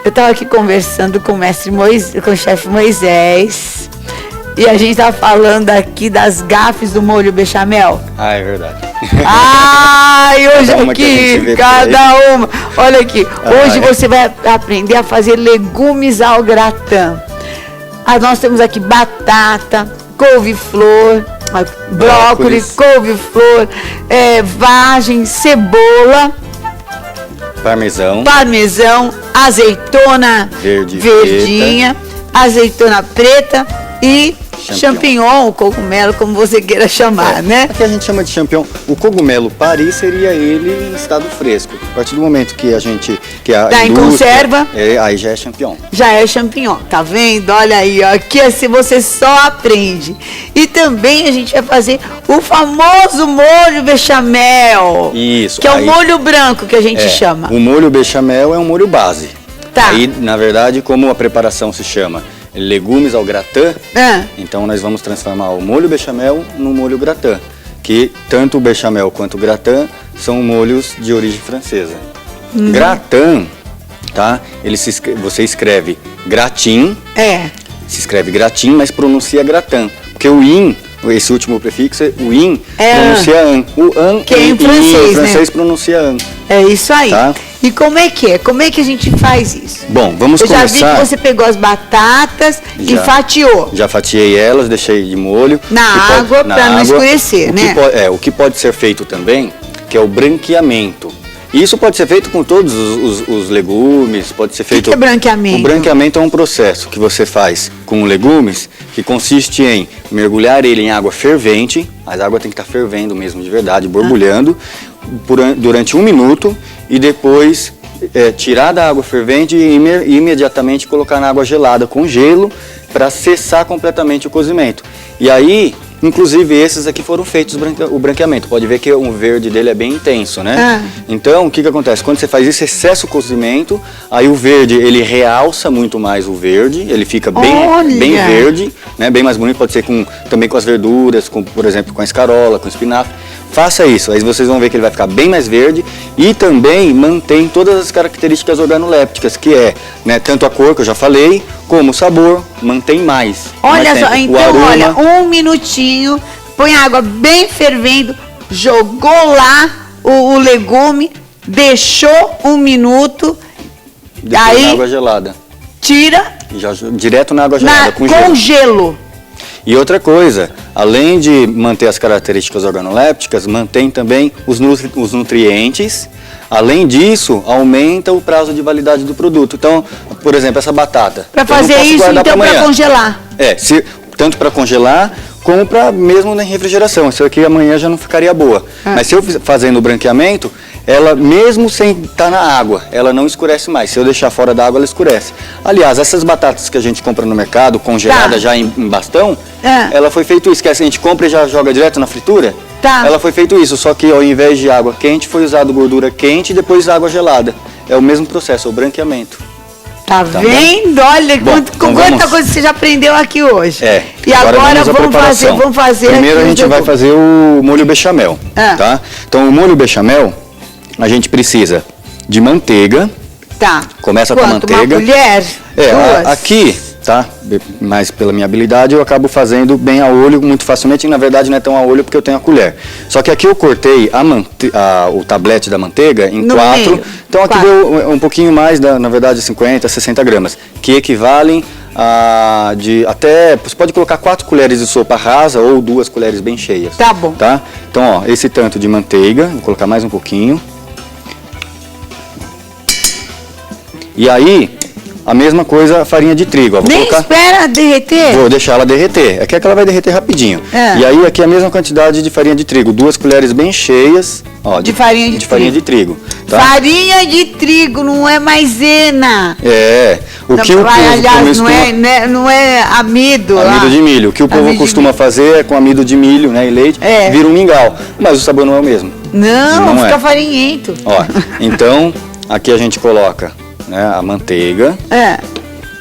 Eu estava aqui conversando com o mestre Moisés, com o chefe Moisés, e a gente estava falando aqui das gafes do molho bechamel. Ah, é verdade. Ai, hoje aqui, cada uma. Olha aqui, hoje você vai aprender a fazer legumes ao gratin. Nós temos aqui batata, couve-flor, brócolis, couve-flor, vagem, cebola, parmesão, azeitona verdinha, azeitona preta e champignon, cogumelo, como você queira chamar, né? Aqui a gente chama de champignon. O cogumelo Paris seria ele em estado fresco. A partir do momento que a gente... Tá em conserva. Aí já é champignon. Já é champignon, tá vendo? Olha aí, ó, aqui assim você só aprende. E também a gente vai fazer o famoso molho bechamel. Isso. Que é o molho branco que a gente chama. O molho bechamel é um molho base. Tá. Aí, na verdade, como a preparação se chama legumes ao gratin, então nós vamos transformar o molho bechamel no molho gratin, que tanto o bechamel quanto o gratin são molhos de origem francesa. Gratin, tá? Você escreve gratin, se escreve gratin, mas pronuncia gratin, porque o in, esse último prefixo, o in pronuncia an. O an que é em francês, em francês pronuncia an. É isso aí. Tá? E como é que é? Como é que a gente faz isso? Bom, vamos começar... Eu já vi que você pegou as batatas e fatiou. Já fatiei elas, deixei de molho. Na água, para não escurecer, né? O que pode ser feito também, que é o branqueamento. E isso pode ser feito com todos os legumes, pode ser feito... O que é branqueamento? O branqueamento é um processo que você faz com legumes, que consiste em mergulhar ele em água fervente, mas a água tem que estar fervendo mesmo, de verdade, borbulhando, durante 1 minuto, e depois tirar da água fervente e imediatamente colocar na água gelada com gelo para cessar completamente o cozimento. E aí, inclusive esses aqui foram feitos o branqueamento. Pode ver que o verde dele é bem intenso, né? Então, o que acontece? Quando você faz isso, você cessa o cozimento, aí o verde, ele realça muito mais o verde, ele fica bem verde, né? Bem mais bonito, pode ser também com as verduras, por exemplo, com a escarola, com espinafre. Faça isso, aí vocês vão ver que ele vai ficar bem mais verde e também mantém todas as características organolépticas, que é, né, tanto a cor, que eu já falei, como o sabor, mantém mais. Olha só, então olha, 1 minutinho, põe a água bem fervendo, jogou lá o legume, deixou 1 minuto, depois aí na água gelada. Tira. Direto na água gelada, com gelo. E outra coisa, além de manter as características organolépticas, mantém também os nutrientes. Além disso, aumenta o prazo de validade do produto. Então, por exemplo, essa batata. Para fazer isso, então, para congelar. Tanto para congelar, como para mesmo na refrigeração. Isso aqui amanhã já não ficaria boa. Mas se eu fazendo o branqueamento, ela mesmo sem estar na água, ela não escurece mais. Se eu deixar fora da água, ela escurece. Aliás, essas batatas que a gente compra no mercado, congelada já em bastão, ela foi feito isso, que a gente compra e já joga direto na fritura. Ela foi feito isso, só que ao invés de água quente, foi usado gordura quente e depois água gelada. É o mesmo processo, é o branqueamento. Tá vendo? Olha quanta coisa você já aprendeu aqui hoje. E agora vamos fazer Primeiro a gente vai fazer o molho bechamel, tá? Então o molho bechamel, a gente precisa de manteiga. Começa com a manteiga. Uma colher? Aqui, tá? Mas pela minha habilidade eu acabo fazendo bem a olho muito facilmente, e na verdade não é tão a olho porque eu tenho a colher. Só que aqui eu cortei o tablete da manteiga em 4, então aqui deu um pouquinho mais, na verdade 50, 60 gramas, que equivalem você pode colocar 4 colheres de sopa rasa ou 2 colheres bem cheias. Tá bom. Tá? Então, ó, esse tanto de manteiga, vou colocar mais um pouquinho. E aí, a mesma coisa a farinha de trigo. Ó, espera derreter? Vou deixar ela derreter. Aqui é que ela vai derreter rapidinho. E aí, aqui a mesma quantidade de farinha de trigo. 2 colheres bem cheias. Ó, de farinha de trigo. Tá? Farinha de trigo, não é maisena. O que o povo aliás, não é amido. Amido de milho. O que o povo costuma fazer é com amido de milho, né, e leite, vira um mingau. Mas o sabor não é o mesmo. Não fica farinhento. Ó, então, aqui a gente coloca, né, a manteiga.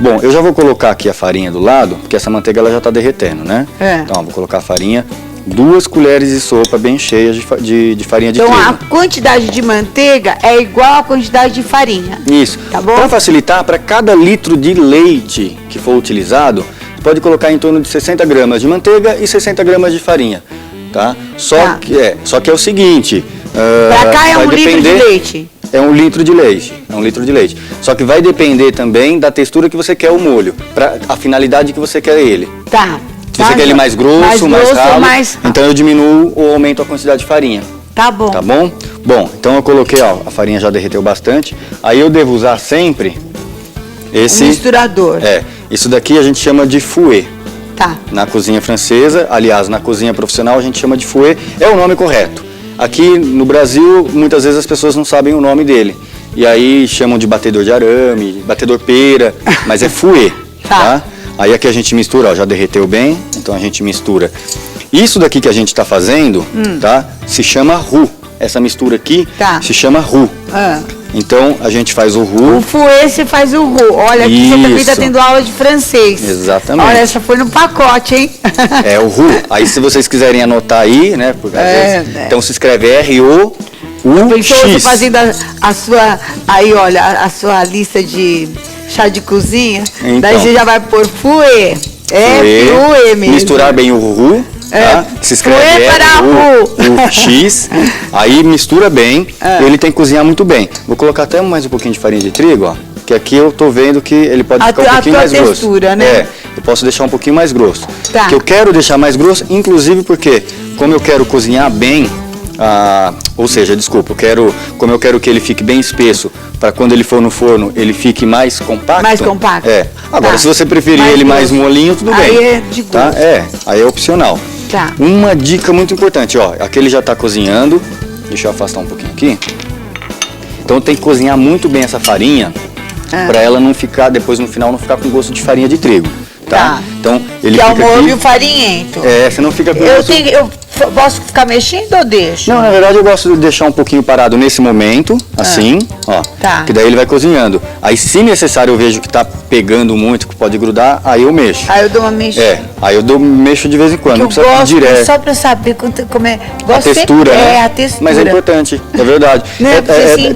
Bom, eu já vou colocar aqui a farinha do lado, porque essa manteiga ela já está derretendo, né? Então, ó, vou colocar a farinha. 2 colheres de sopa bem cheias de farinha de Então, trigo. a quantidade de manteiga é igual à quantidade de farinha. Isso. Tá bom? Para facilitar, para cada litro de leite que for utilizado, pode colocar em torno de 60 gramas de manteiga e 60 gramas de farinha, tá? Só que é o seguinte... Pra cá é vai 1 litro de leite. É 1 litro de leite, Só que vai depender também da textura que você quer o molho, para a finalidade que você quer ele. Tá. Se você quer ele mais grosso, mais ralo, então eu diminuo ou aumento a quantidade de farinha. Tá bom. Tá bom? Bom, então eu coloquei, ó, a farinha já derreteu bastante. Aí eu devo usar sempre esse... misturador. Isso daqui a gente chama de fouet. Tá. Na cozinha francesa, aliás, na cozinha profissional a gente chama de fouet, é o nome correto. Aqui no Brasil, muitas vezes as pessoas não sabem o nome dele. E aí chamam de batedor de arame, batedor pera, mas é fouet, tá? Aí aqui a gente mistura, ó, já derreteu bem, então a gente mistura. Isso daqui que a gente está fazendo, tá? Se chama roux. Essa mistura aqui se chama roux. Então a gente faz o roux. O fouet você faz o roux. Olha, aqui você também está tendo aula de francês. Exatamente. Olha, essa foi no pacote, hein? É o roux. Aí se vocês quiserem anotar aí, né? Porque, às vezes, então se escreve R-O-U-X. Você fazendo a sua, aí olha, a sua lista de chá de cozinha. Então, daí você já vai pôr fouet. Fouet mesmo. Misturar bem o roux. Tá? Se escreve R-U-X, aí mistura bem, ele tem que cozinhar muito bem. Vou colocar até mais um pouquinho de farinha de trigo, ó, que aqui eu tô vendo que ele pode ficar um pouquinho mais grosso. Textura, né? Eu posso deixar um pouquinho mais grosso. Tá. Que eu quero deixar mais grosso, inclusive porque, como eu quero cozinhar bem, ou seja, desculpa, como eu quero que ele fique bem espesso, para quando ele for no forno ele fique mais compacto. Mais compacto. Agora, se você preferir ele mais molinho, tudo bem. Aí é de gosto. Tá? Aí é opcional. Tá. Uma dica muito importante, ó, aqui ele já está cozinhando, deixa eu afastar um pouquinho aqui. Então tem que cozinhar muito bem essa farinha, para ela não ficar, depois no final não ficar com gosto de farinha de trigo, tá? Então ele que fica é o molho farinhento. Você não fica com gosto... Eu posso ficar mexendo ou deixo? Não, na verdade eu gosto de deixar um pouquinho parado nesse momento, assim, ó. Tá. Que daí ele vai cozinhando. Aí se necessário eu vejo que tá pegando muito, que pode grudar, aí eu mexo. Aí eu dou uma mexida. Aí eu mexo de vez em quando, não precisa direto. Só pra saber como é. A textura, né? A textura. Mas é importante, é verdade. Né?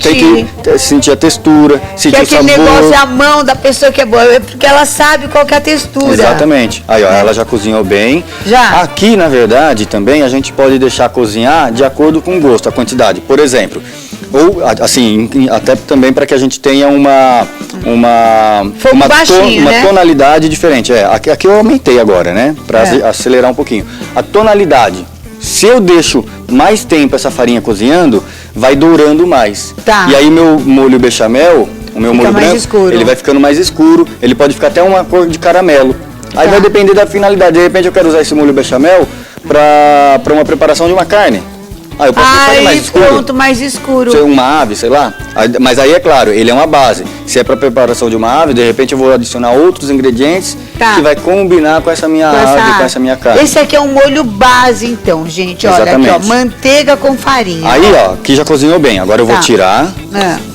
Tem que sentir a textura, sentir o sabor. Que aquele negócio é a mão da pessoa que é boa, porque ela sabe qual que é a textura. Exatamente. Aí, ó, ela já cozinhou bem. Já. Aqui, na verdade, também a gente pode deixar cozinhar de acordo com o gosto, a quantidade. Por exemplo, ou assim, até também para que a gente tenha uma tonalidade diferente. Aqui eu aumentei agora, né? Para acelerar um pouquinho. A tonalidade. Se eu deixo mais tempo essa farinha cozinhando, vai dourando mais. Tá. E aí meu molho bechamel, o meu molho branco, ele vai ficando mais escuro. Ele pode ficar até uma cor de caramelo. Aí vai depender da finalidade. De repente eu quero usar esse molho bechamel para uma preparação de uma carne. Aí eu posso deixar ele mais escuro. Pronto, mais escuro. Uma ave, sei lá. Mas aí é claro, ele é uma base. Se é para preparação de uma ave, de repente eu vou adicionar outros ingredientes que vai combinar com essa minha ave, com essa minha carne. Esse aqui é um molho base, então, gente. Exatamente. Olha aqui, ó, manteiga com farinha. Aí, ó, aqui já cozinhou bem. Agora eu vou tirar,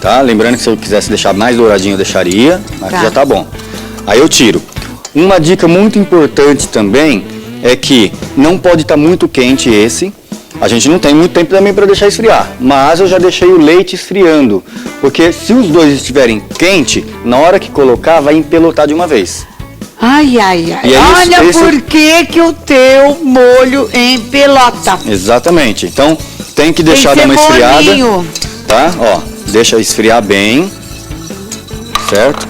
tá? Lembrando que se eu quisesse deixar mais douradinho, eu deixaria. Aqui já tá bom. Aí eu tiro. Uma dica muito importante também é que não pode estar muito quente esse. A gente não tem muito tempo também para deixar esfriar, mas eu já deixei o leite esfriando, porque se os dois estiverem quentes, na hora que colocar vai empelotar de uma vez. Ai. Olha por que o teu molho empelota. Exatamente. Então tem que deixar dar uma esfriada, tá? Ó, deixa esfriar bem, certo?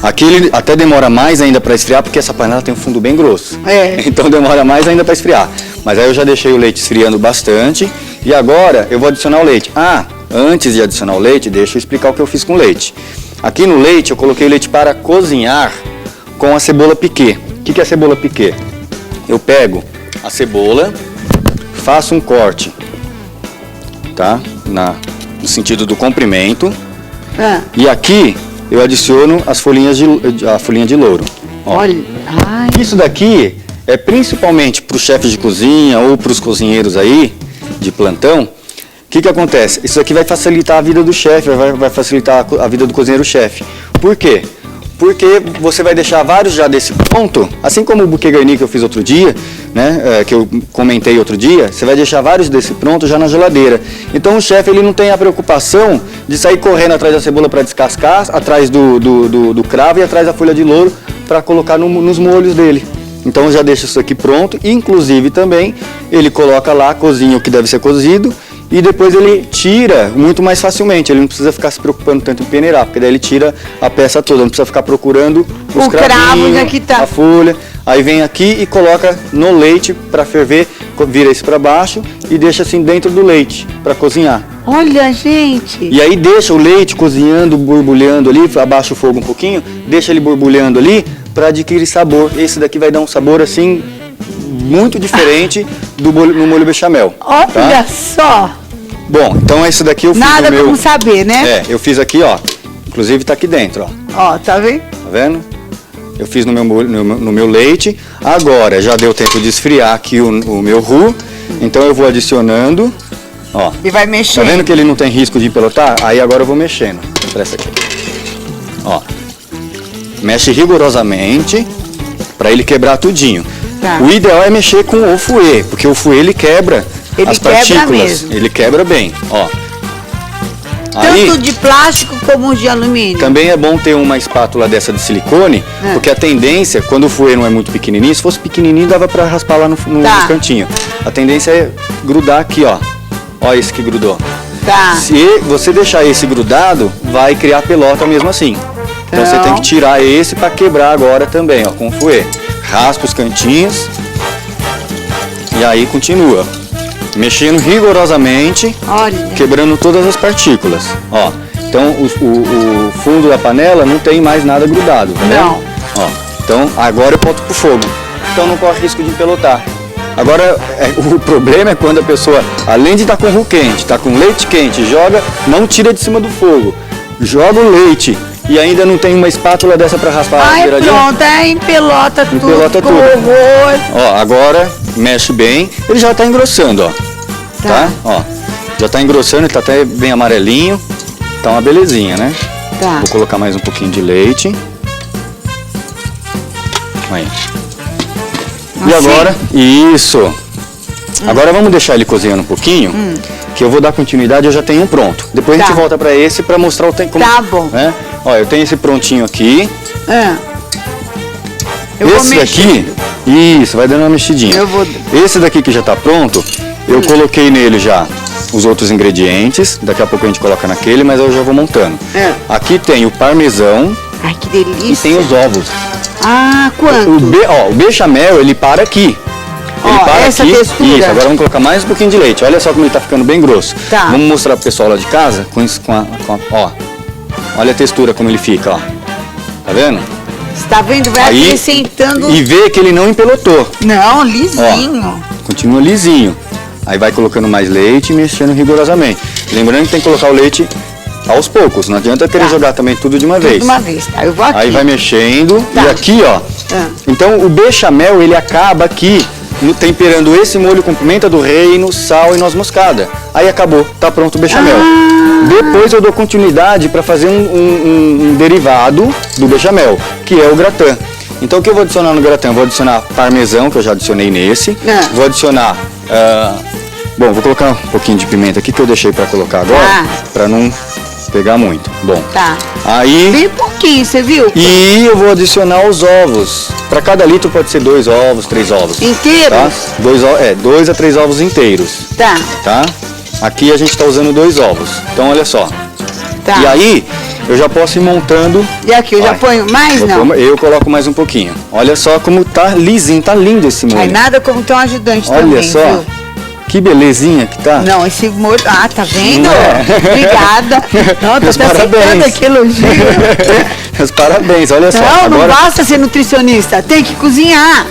Aqui ele até demora mais ainda para esfriar, porque essa panela tem um fundo bem grosso. Então demora mais ainda para esfriar. Mas aí eu já deixei o leite esfriando bastante. E agora eu vou adicionar o leite. Antes de adicionar o leite, deixa eu explicar o que eu fiz com o leite. Aqui no leite eu coloquei o leite para cozinhar com a cebola piquê. O que é a cebola piquê? Eu pego a cebola, faço um corte, tá? No sentido do comprimento. E aqui eu adiciono a folhinha de louro. Ó. Olha, isso daqui é principalmente para os chefes de cozinha ou para os cozinheiros aí, de plantão. O que acontece? Isso aqui vai facilitar a vida do chefe, vai facilitar a vida do cozinheiro-chefe. Por quê? porque você vai deixar vários já desse pronto, assim como o buquê garni que eu fiz outro dia, né, que eu comentei outro dia, você vai deixar vários desse pronto já na geladeira. Então o chefe ele não tem a preocupação de sair correndo atrás da cebola para descascar, atrás do cravo e atrás da folha de louro para colocar nos molhos dele. Então já deixa isso aqui pronto, inclusive também ele coloca lá, cozinha o que deve ser cozido e depois ele tira muito mais facilmente, ele não precisa ficar se preocupando tanto em peneirar, porque daí ele tira a peça toda, não precisa ficar procurando os cravo já que tá. A folha, aí vem aqui e coloca no leite para ferver, vira esse para baixo e deixa assim dentro do leite para cozinhar. Olha, gente! E aí deixa o leite cozinhando, borbulhando ali, abaixa o fogo um pouquinho, deixa ele borbulhando ali para adquirir sabor. Esse daqui vai dar um sabor assim muito diferente no molho bechamel. Olha tá? só! Bom, então esse daqui eu fiz Nada no meu... como saber, né? eu fiz aqui, ó. Inclusive tá aqui dentro, ó. Ó, tá vendo? Tá vendo? Eu fiz no meu leite. Agora já deu tempo de esfriar aqui o meu roux. Então eu vou adicionando, ó. E vai mexendo. Tá vendo que ele não tem risco de empelotar? Aí agora eu vou mexendo. Presta aqui. Ó. Mexe rigorosamente para ele quebrar tudinho. Tá. O ideal é mexer com o fouet, porque o fouet ele quebra as partículas. Mesmo. Ele quebra bem, ó. Tanto de plástico como de alumínio. Também é bom ter uma espátula dessa de silicone, porque a tendência, quando o fouet não é muito pequenininho, se fosse pequenininho dava para raspar lá no cantinho. A tendência é grudar aqui, ó. Ó esse que grudou. Tá. Se você deixar esse grudado, vai criar pelota mesmo assim. Então você tem que tirar esse para quebrar agora também, ó, com o fouet. Raspa os cantinhos e aí continua. Mexendo rigorosamente, olha, quebrando todas as partículas. Ó, então o fundo da panela não tem mais nada grudado, tá vendo? Não. Ó, então agora eu boto pro fogo. Então não corre risco de empelotar. Agora o problema é quando a pessoa, além de estar com o roux quente, tá com leite quente, joga, não tira de cima do fogo, joga o leite e ainda não tem uma espátula dessa para raspar a beiradinha. Pronto, empelota tudo. Empelota tudo. Horror. Ó, agora mexe bem. Ele já tá engrossando, ó. Tá? Ó. Já tá engrossando, ele tá até bem amarelinho. Tá uma belezinha, né? Tá. Vou colocar mais um pouquinho de leite. Aí. E agora, isso. Agora vamos deixar ele cozinhando um pouquinho, que eu vou dar continuidade, eu já tenho um pronto. Depois a gente volta para esse para mostrar o tempo. Tá bom. Né? Ó, eu tenho esse prontinho aqui. Esse daqui, isso, vai dando uma mexidinha. Esse daqui que já tá pronto, eu coloquei nele já os outros ingredientes. Daqui a pouco a gente coloca naquele, mas eu já vou montando. Aqui tem o parmesão. Ai, que delícia. E tem os ovos. Ah, quanto? O bechamel, ele para aqui. Ele para essa aqui. Textura. Isso, agora vamos colocar mais um pouquinho de leite. Olha só como ele tá ficando bem grosso. Tá. Vamos mostrar pro pessoal lá de casa ó. Olha a textura como ele fica, ó. Tá vendo? Você tá vendo? Vai acrescentando. E vê que ele não empelotou. Não, lisinho. Ó, continua lisinho. Aí vai colocando mais leite e mexendo rigorosamente. Lembrando que tem que colocar o leite aos poucos. Não adianta querer jogar também tudo de uma vez. De uma vez, tá? Eu vou aqui. Aí vai mexendo. E aqui, ó. Então o bechamel, ele acaba aqui temperando esse molho com pimenta do reino, sal e noz moscada. Aí acabou, tá pronto o bechamel. Depois eu dou continuidade para fazer um derivado do bechamel, que é o gratin. Então o que eu vou adicionar no gratin? Eu vou adicionar parmesão, que eu já adicionei nesse. Vou adicionar... bom, vou colocar um pouquinho de pimenta aqui que eu deixei para colocar agora, para não pegar muito. Bom, aí... Bem pouquinho, você viu? E eu vou adicionar os ovos. Para cada litro pode ser 2 ovos, 3 ovos. Inteiros? Tá? 2 a 3 ovos inteiros. Tá? Aqui a gente tá usando 2 ovos. Então olha só. E aí eu já posso ir montando. E aqui eu já ponho mais, não? Eu coloco mais um pouquinho. Olha só como tá lisinho, tá lindo esse molho. Ai, nada como ter um ajudante também. Olha só. Viu? Que belezinha que tá. Não, esse molho... Ah, tá vendo? Obrigada. Não, tô até aceitando aqui elogio. Parabéns, olha só. Não basta ser nutricionista, tem que cozinhar.